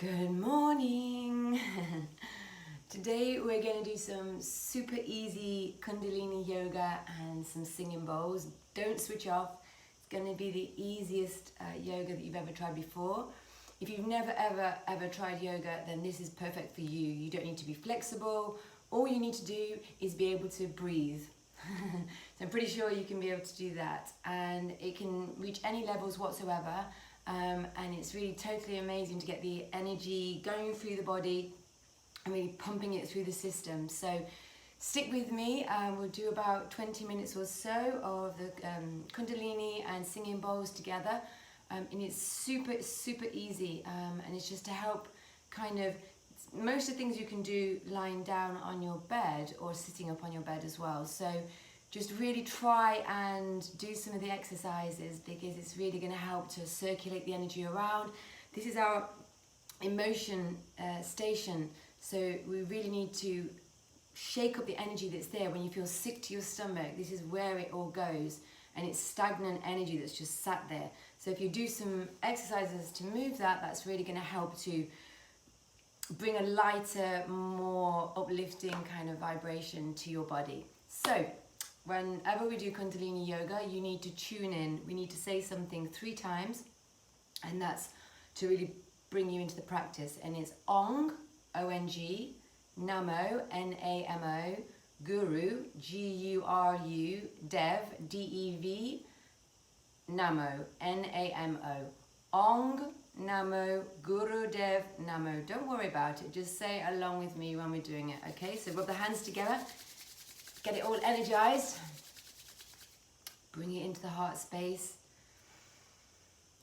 Good morning. Today we're going to do some super easy kundalini yoga and some singing bowls. Don't switch off. It's going to be the easiest yoga that you've ever tried before. If you've never ever tried yoga, then this is perfect for you. You don't need to be flexible. All you need to do is be able to breathe. So I'm pretty sure you can be able to do that, and it can reach any levels whatsoever. And it's really totally amazing to get the energy going through the body and really pumping it through the system. So stick with me. We'll do about 20 minutes or so of the kundalini and singing bowls together, and it's super easy, and it's just to help kind of most of the things you can do lying down on your bed or sitting up on your bed as well. So just really try and do some of the exercises, because it's really going to help to circulate the energy around. This is our emotion station, so we really need to shake up the energy that's there. When you feel sick to your stomach, this is where it all goes, and it's stagnant energy that's just sat there. So if you do some exercises to move that, that's really going to help to bring a lighter, more uplifting kind of vibration to your body. So whenever we do kundalini yoga, you need to tune in. We need to say something 3 times, and that's to really bring you into the practice. And it's Ong, O-N-G, Namo, N-A-M-O, Guru, G-U-R-U, Dev, D-E-V, Namo, N-A-M-O. Ong, Namo, Guru Dev, Namo. Don't worry about it, just say it along with me when we're doing it, okay? So rub the hands together, get it all energized, bring it into the heart space,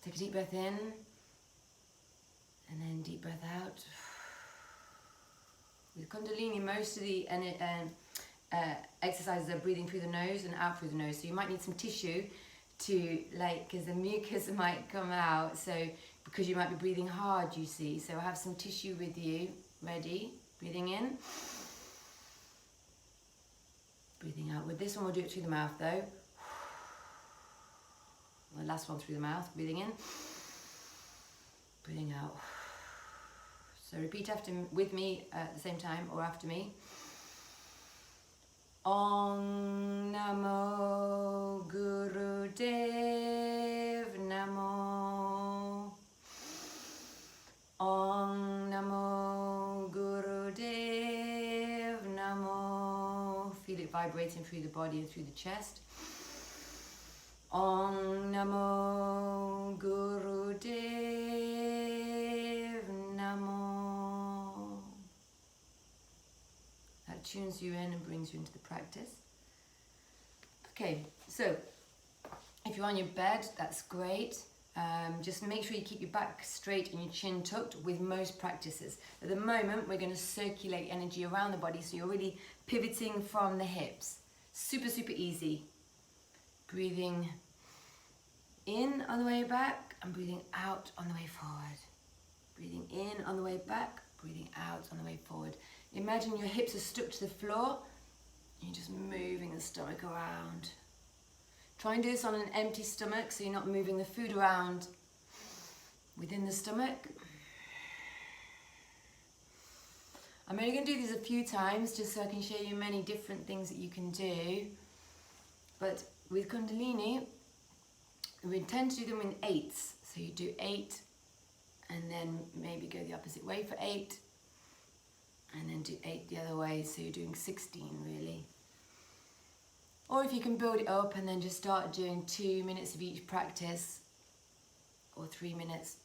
take a deep breath in, and then deep breath out. With kundalini, most of the exercises are breathing through the nose and out through the nose, so you might need some tissue to, because the mucus might come out, so because you might be breathing hard, you see. So have some tissue with you, ready. Breathing in, breathing out. With this one, we'll do it through the mouth though. The last one through the mouth. Breathing in, breathing out. So repeat with me at the same time, or after me. Om Namo Guru Dev Namo. Om Namo Guru Dev Namo. Feel it vibrating through the body and through the chest. Om Namo Guru Dev Namo. That tunes you in and brings you into the practice. Okay, so if you're on your bed, that's great. Just make sure you keep your back straight and your chin tucked with most practices. At the moment, we're going to circulate energy around the body, so you're really pivoting from the hips. Super easy. Breathing in on the way back and breathing out on the way forward. Breathing in on the way back, breathing out on the way forward. Imagine your hips are stuck to the floor. You're just moving the stomach around. Try and do this on an empty stomach, so you're not moving the food around within the stomach. I'm only going to do these a few times just so I can show you many different things that you can do. But with kundalini, we tend to do them in 8s. So you do 8 and then maybe go the opposite way for 8. And then do 8 the other way, so you're doing 16 really. Or if you can build it up and then just start doing 2 minutes of each practice, or 3 minutes.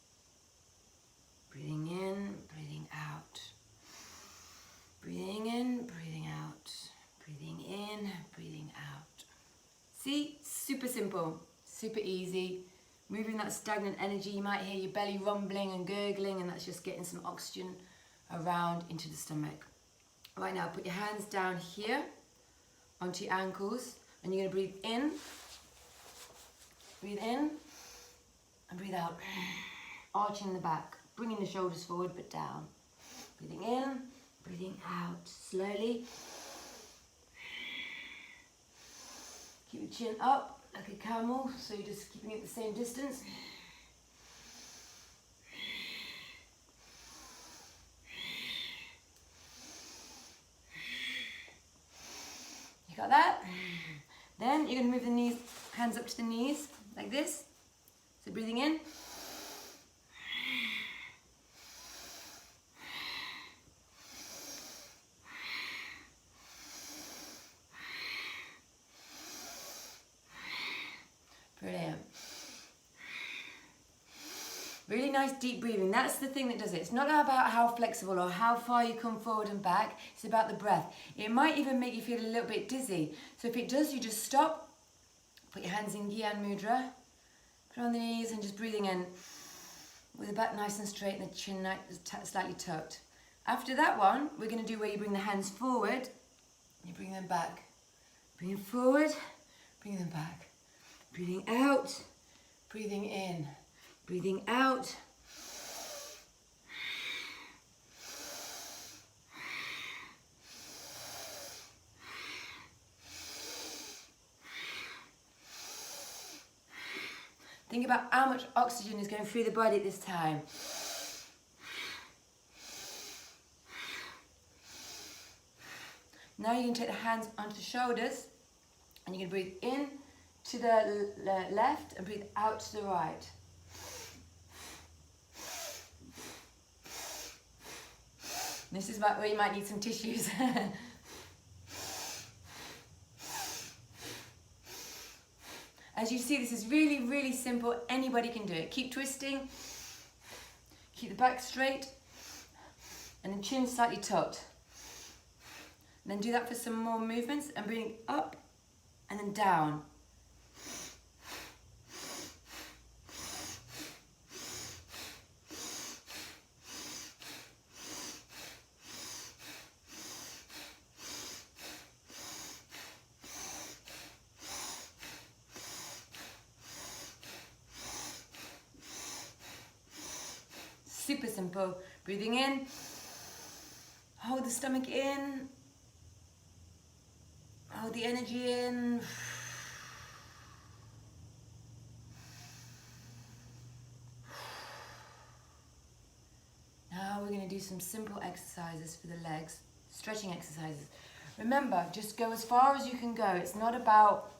Breathing in, breathing out. Breathing in, breathing out. Breathing in, breathing out. See, super simple, super easy. Moving that stagnant energy, you might hear your belly rumbling and gurgling, and that's just getting some oxygen around into the stomach. Right now, put your hands down here onto your ankles, and you're going to breathe in and breathe out, arching the back, bringing the shoulders forward but down. Breathing in, breathing out slowly. Keep your chin up like a camel, so you're just keeping it the same distance. movement, you're going to move the knees, hands up to the knees, like this. So breathing in. Brilliant. Really nice deep breathing. That's the thing that does it. It's not about how flexible or how far you come forward and back. It's about the breath. It might even make you feel a little bit dizzy. So if it does, you just stop. Put your hands in Gyan Mudra. Put on the knees and just breathing in with the back nice and straight and the chin slightly tucked. After that one, we're going to do where you bring the hands forward. You bring them back. Bring them forward. Bring them back. Breathing out. Breathing in. Breathing out. Think about how much oxygen is going through the body at this time. Now you can take the hands onto the shoulders and you can breathe in to the left and breathe out to the right. This is where you might need some tissues. As you see, this is really, really simple. Anybody can do it. Keep twisting. Keep the back straight. And the chin slightly tucked. And then do that for some more movements. And breathing up and then down. Super simple. Breathing in. Hold the stomach in. Hold the energy in. Now we're going to do some simple exercises for the legs. Stretching exercises. Remember, just go as far as you can go. It's not about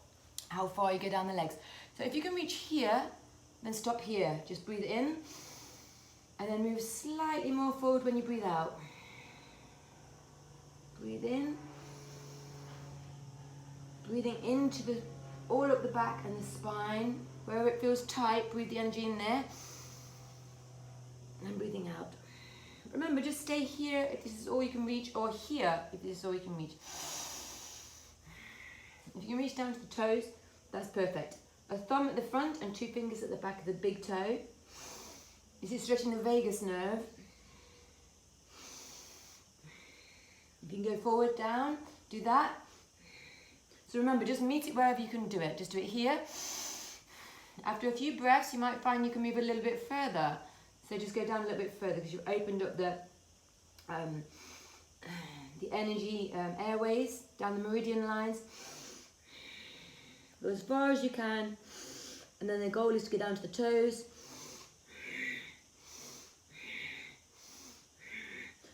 how far you go down the legs. So if you can reach here, then stop here. Just breathe in. And then move slightly more forward when you breathe out. Breathe in. Breathing into all up the back and the spine. Wherever it feels tight, breathe the energy in there. And then breathing out. Remember, just stay here if this is all you can reach, or here if this is all you can reach. If you can reach down to the toes, that's perfect. A thumb at the front and 2 fingers at the back of the big toe. This is stretching the vagus nerve. You can go forward, down, do that. So remember, just meet it wherever you can do it. Just do it here. After a few breaths, you might find you can move a little bit further. So just go down a little bit further because you've opened up the energy airways, down the meridian lines. Go as far as you can. And then the goal is to get down to the toes.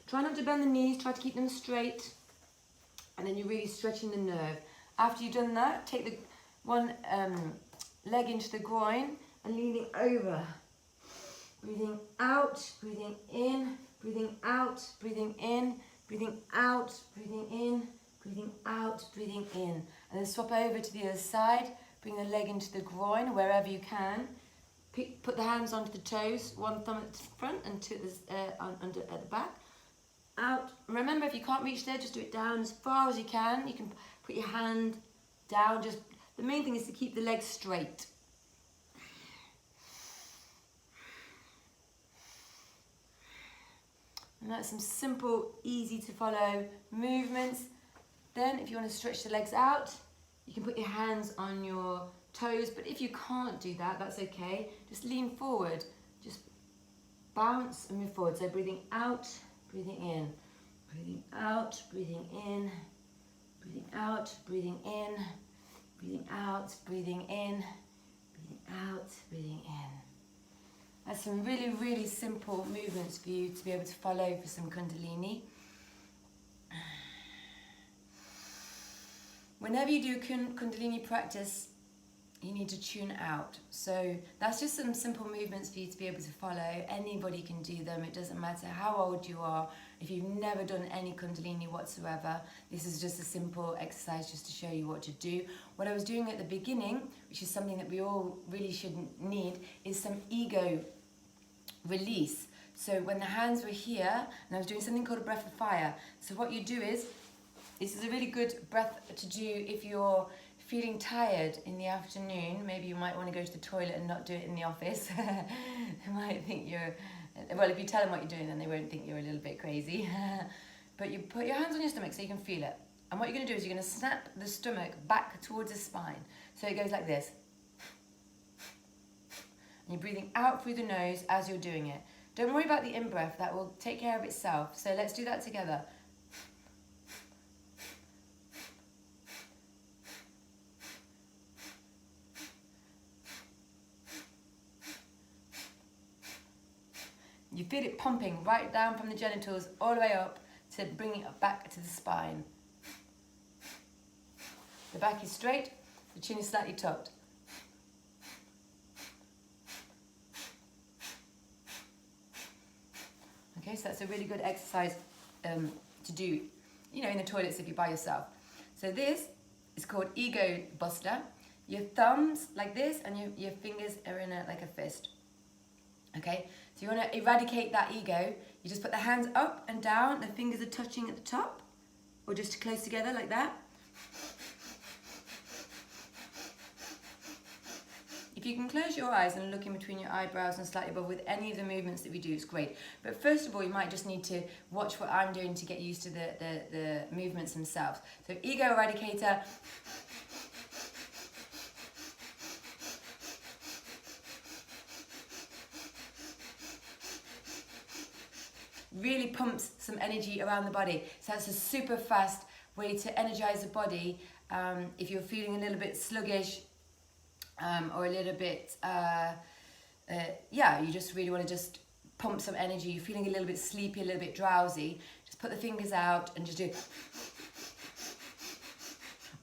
Try not to bend the knees, try to keep them straight. And then you're really stretching the nerve. After you've done that, take the one leg into the groin and leaning over. Breathing out, breathing in, breathing out, breathing in, breathing out, breathing in, breathing out, breathing in. And then swap over to the other side. Bring the leg into the groin wherever you can. Put the hands onto the toes, one thumb at the front and 2 at the back. Out. Remember, if you can't reach there, just do it down as far as you can. You can put your hand down. Just the main thing is to keep the legs straight. And that's some simple, easy to follow movements. Then if you want to stretch the legs out, you can put your hands on your toes, but if you can't do that, that's okay. Just lean forward, just bounce and move forward. So breathing out, breathing in, breathing out, breathing in, breathing out, breathing in, breathing out, breathing in, breathing out, breathing in. That's some really, really simple movements for you to be able to follow for some kundalini. Whenever you do kundalini practice, you need to tune out. So that's just some simple movements for you to be able to follow. Anybody can do them. It doesn't matter how old you are. If you've never done any kundalini whatsoever, this is just a simple exercise just to show you what to do. What I was doing at the beginning, which is something that we all really shouldn't need, is some ego release. So when the hands were here, and I was doing something called a breath of fire. So what you do is, this is a really good breath to do if you're feeling tired in the afternoon. Maybe you might want to go to the toilet and not do it in the office. They might think you're, well, if you tell them what you're doing, then they won't think you're a little bit crazy. But you put your hands on your stomach so you can feel it. And what you're going to do is you're going to snap the stomach back towards the spine. So it goes like this. And you're breathing out through the nose as you're doing it. Don't worry about the in-breath, that will take care of itself. So let's do that together. You feel it pumping right down from the genitals all the way up to bring it back to the spine. The back is straight, the chin is slightly tucked. Okay, so that's a really good exercise to do, you know, in the toilets if you're by yourself. So this is called ego buster. Your thumbs like this and your fingers are in like a fist. Okay, so you want to eradicate that ego. You just put the hands up and down, the fingers are touching at the top, or just close together like that. If you can close your eyes and look in between your eyebrows and slightly above with any of the movements that we do, it's great. But first of all, you might just need to watch what I'm doing to get used to the movements themselves. So ego eradicator. Really pumps some energy around the body. So that's a super fast way to energize the body. If you're feeling a little bit sluggish or a little bit, you just really want to just pump some energy. You're feeling a little bit sleepy, a little bit drowsy. Just put the fingers out and just do.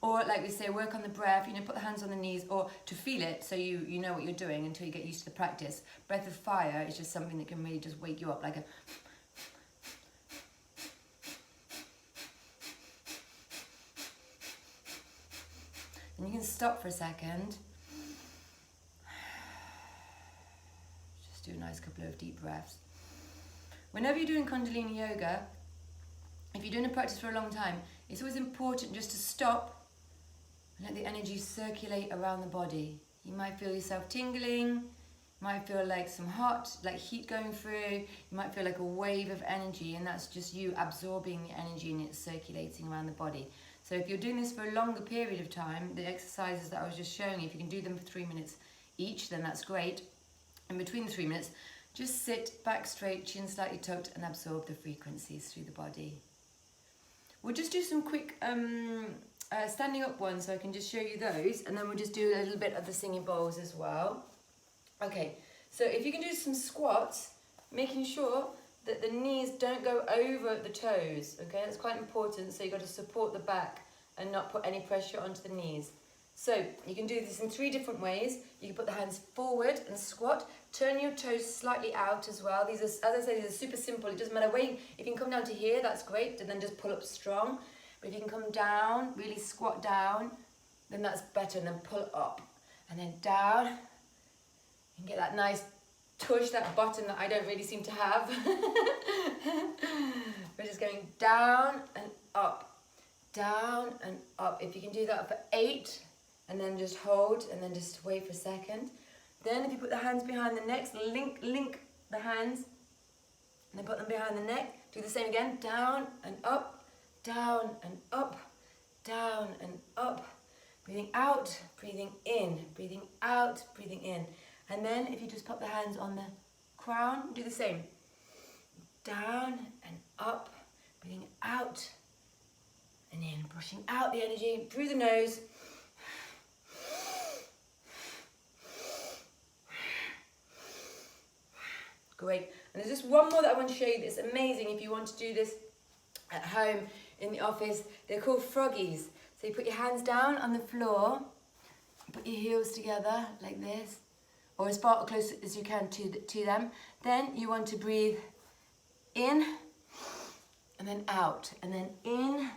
Or like we say, work on the breath, you know, put the hands on the knees, or to feel it so you know what you're doing until you get used to the practice. Breath of fire is just something that can really just wake you up, like a. And you can stop for a second. Just do a nice couple of deep breaths. Whenever you're doing Kundalini yoga, if you're doing a practice for a long time, it's always important just to stop and let the energy circulate around the body. You might feel yourself tingling, you might feel like some hot, like heat going through, you might feel like a wave of energy, and that's just you absorbing the energy and it's circulating around the body. So if you're doing this for a longer period of time, the exercises that I was just showing you, if you can do them for 3 minutes each, then that's great. In between the 3 minutes, just sit back straight, chin slightly tucked, and absorb the frequencies through the body. We'll just do some quick standing up ones so I can just show you those, and then we'll just do a little bit of the singing bowls as well. Okay, so if you can do some squats, making sure that the knees don't go over the toes, okay? That's quite important, so you've got to support the back and not put any pressure onto the knees. So you can do this in 3 different ways. You can put the hands forward and squat, turn your toes slightly out as well. These are, as I say, these are super simple. It doesn't matter where if you can come down to here, that's great, and then just pull up strong. But if you can come down, really squat down, then that's better, and then pull up. And then down, and get that nice tush, that bottom that I don't really seem to have. We're just going down and up, down and up. If you can do that for 8, and then just hold, and then just wait for a second. Then if you put the hands behind the neck, link the hands, and then put them behind the neck. Do the same again, down and up, down and up, down and up. Breathing out, breathing in, breathing out, breathing in. And then if you just pop the hands on the crown, do the same. Down and up, breathing out and in, brushing out the energy through the nose. Great. And there's just one more that I want to show you that's amazing if you want to do this at home, in the office. They're called froggies. So you put your hands down on the floor, put your heels together like this, or as far close as you can to them. Then you want to breathe in and then out, and then in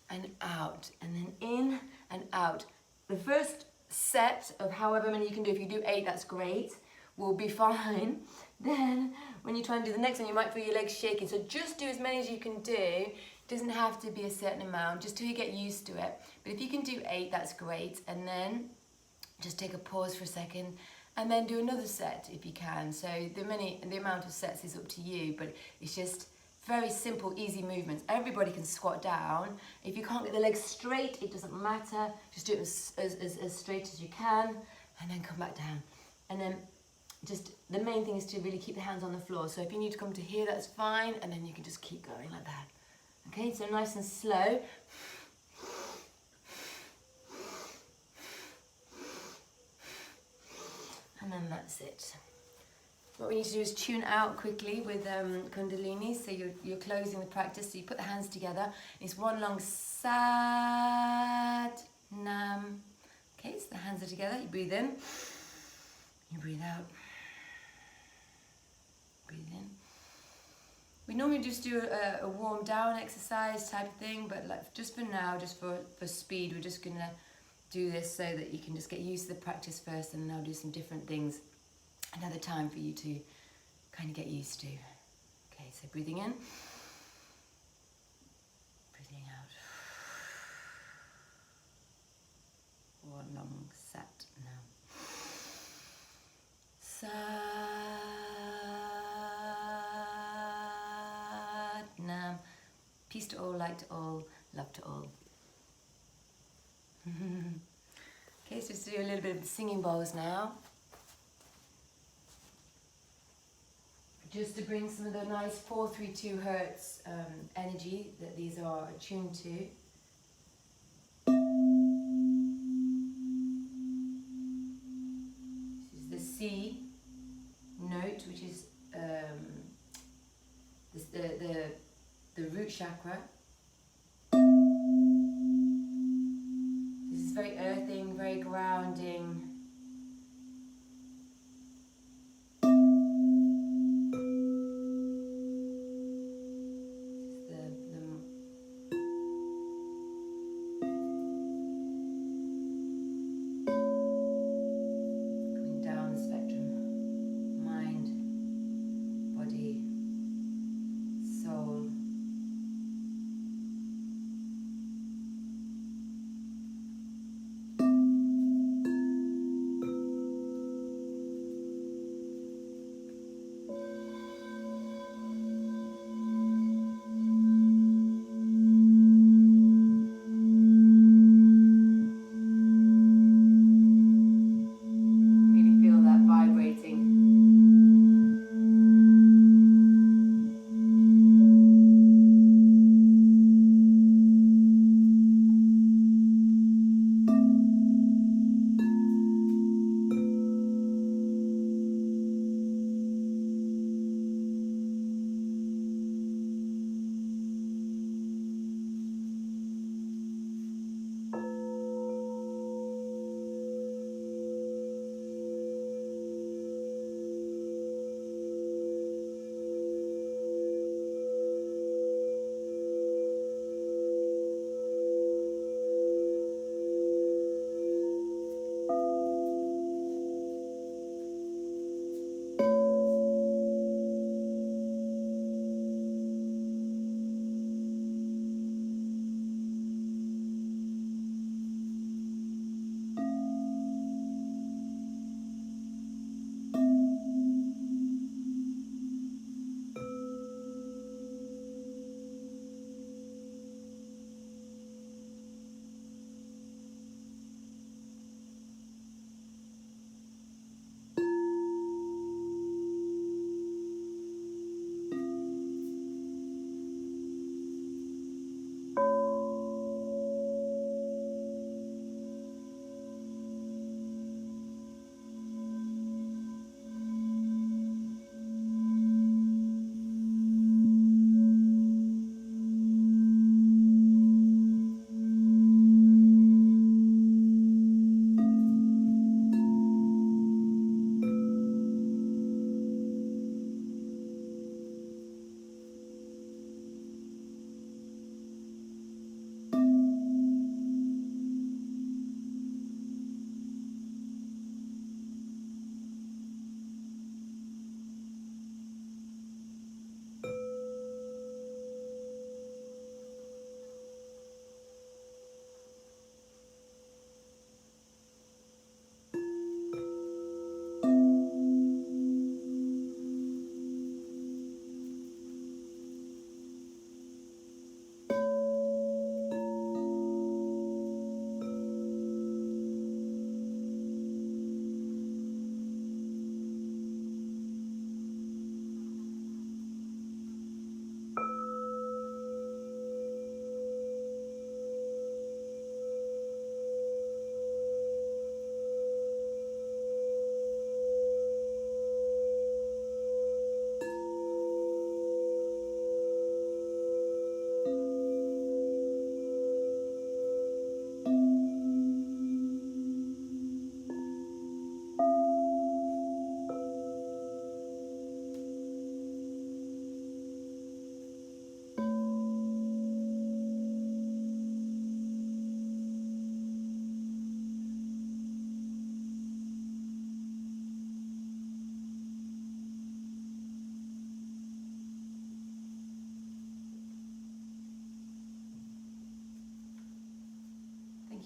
and out, and then in and out. The first set of however many you can do, if you do 8, that's great, will be fine. Then when you try and do the next one, you might feel your legs shaking. So just do as many as you can do. It doesn't have to be a certain amount, just till you get used to it. But if you can do 8, that's great. And then just take a pause for a second and then do another set if you can. So the amount of sets is up to you, but it's just very simple, easy movements. Everybody can squat down. If you can't get the legs straight, it doesn't matter. Just do it as straight as you can, and then come back down. And then just the main thing is to really keep the hands on the floor. So if you need to come to here, that's fine, and then you can just keep going like that. Okay, so nice and slow. And then that's it. What we need to do is tune out quickly with kundalini. So you're closing the practice. So you put the hands together. It's one long sat nam. Okay, so the hands are together. You breathe in. You breathe out. Breathe in. We normally just do a warm down exercise type of thing, but like just for now, just for speed, we're just gonna do this so that you can just get used to the practice first, and then I'll do some different things another time for you to kind of get used to. Okay, so breathing in, breathing out. One long sat now. Sat nam. Peace to all, light to all, love to all. Okay, so let's do a little bit of the singing bowls now. Just to bring some of the nice 432 hertz energy that these are attuned to. This is the C note, which is the root chakra. This is very earthing, very grounding.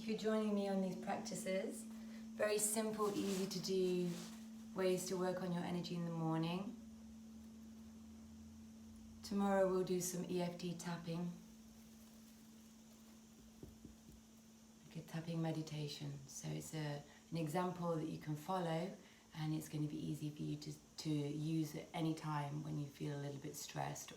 you for joining me on these practices. Very simple, easy to do ways to work on your energy in the morning. Tomorrow we'll do some EFT tapping, like a tapping meditation. So it's an example that you can follow, and it's going to be easy for you to use at any time when you feel a little bit stressed